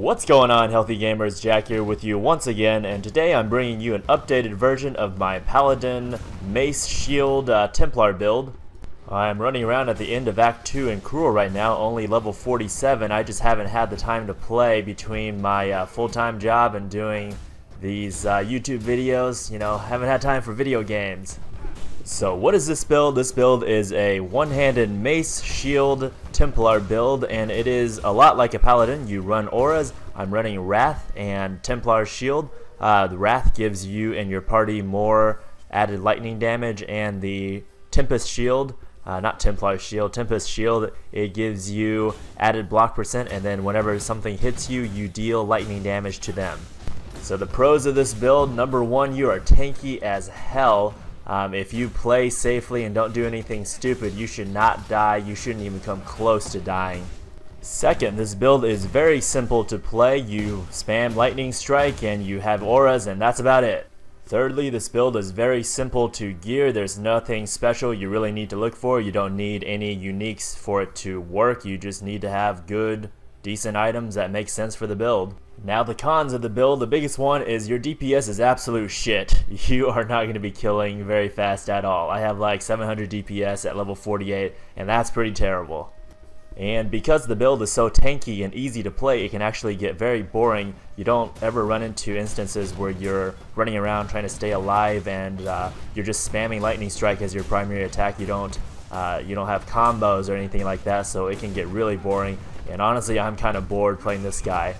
What's going on, healthy gamers? Jack here with you once again, and today I'm bringing you an updated version of my Paladin Mace Shield Templar build. I'm running around at the end of Act 2 in Cruel right now, only level 47. I just haven't had the time to play between my full-time job and doing these YouTube videos. You know, haven't had time for video games. So what is this build? This build is a one-handed Mace Shield Templar build, and it is a lot like a Paladin. You run auras. I'm running Wrath and Templar Shield. The Wrath gives you and your party more added lightning damage, and the Tempest Shield, not Templar Shield, Tempest Shield, it gives you added block percent, and then whenever something hits you, you deal lightning damage to them. So the pros of this build: number one, you are tanky as hell. If you play safely and don't do anything stupid, you should not die. You shouldn't even come close to dying. Second, this build is very simple to play. You spam Lightning Strike and you have auras, and that's about it. Thirdly, this build is very simple to gear. There's nothing special you really need to look for. You don't need any uniques for it to work. You just need to have good, decent items that make sense for the build. Now the cons of the build: the biggest one is your DPS is absolute shit. You are not going to be killing very fast at all. I have like 700 DPS at level 48, and that's pretty terrible. And because the build is so tanky and easy to play, it can actually get very boring. You don't ever run into instances where you're running around trying to stay alive and you're just spamming Lightning Strike as your primary attack. You don't have combos or anything like that, so it can get really boring. And honestly, I'm kind of bored playing this guy.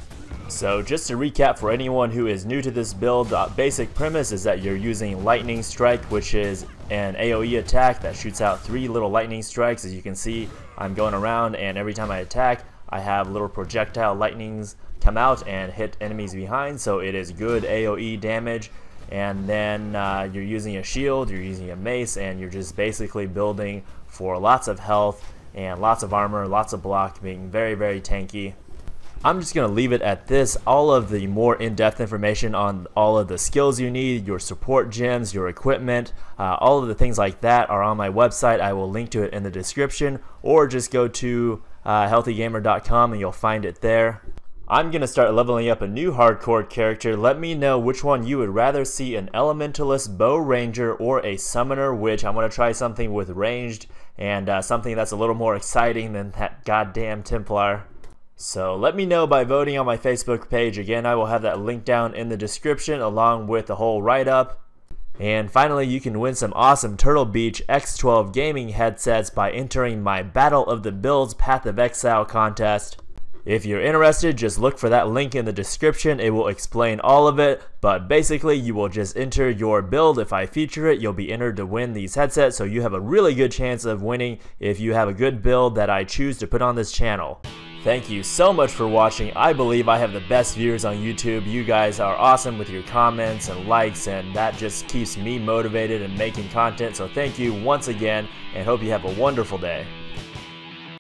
So just to recap for anyone who is new to this build, the basic premise is that you're using Lightning Strike, which is an AoE attack that shoots out 3 little lightning strikes. As you can see, I'm going around, and every time I attack, I have little projectile lightnings come out and hit enemies behind, so it is good AoE damage. And then you're using a shield, you're using a mace, and you're just basically building for lots of health and lots of armor, lots of block, being very, very tanky. I'm just going to leave it at this. All of the more in-depth information on all of the skills you need, your support gems, your equipment, all of the things like that are on my website. I will link to it in the description, or just go to healthygamer.com and you'll find it there. I'm going to start leveling up a new hardcore character. Let me know which one you would rather see: an elementalist, bow ranger, or a summoner witch. I'm going to try something with ranged and something that's a little more exciting than that goddamn Templar. So let me know by voting on my Facebook page. Again, I will have that link down in the description along with the whole write-up. And finally, you can win some awesome Turtle Beach X12 gaming headsets by entering my Battle of the Builds Path of Exile contest. If you're interested, just look for that link in the description. It will explain all of it, but basically you will just enter your build. If I feature it, you'll be entered to win these headsets, so you have a really good chance of winning if you have a good build that I choose to put on this channel. Thank you so much for watching. I believe I have the best viewers on YouTube. You guys are awesome with your comments and likes, and that just keeps me motivated and making content. So thank you once again, and hope you have a wonderful day.